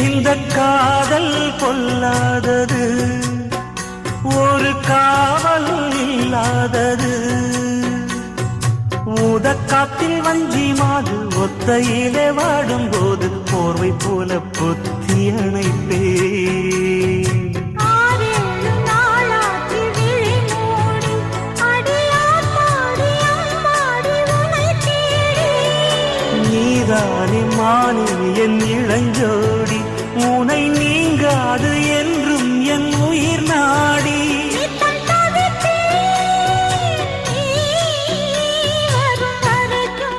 இந்த காதல் கொல்லாதது, ஒரு காவல் இல்லாதது. ஊதக்காத்தில் வஞ்சி மாது ஒத்தையிலே வாடும்போது போர்வை போல பொத்தி அணைப்பே. நீதானே மானே என் இளஞ்சோடி, உனை நீங்காது என்றும் என் உயிர் நாடி.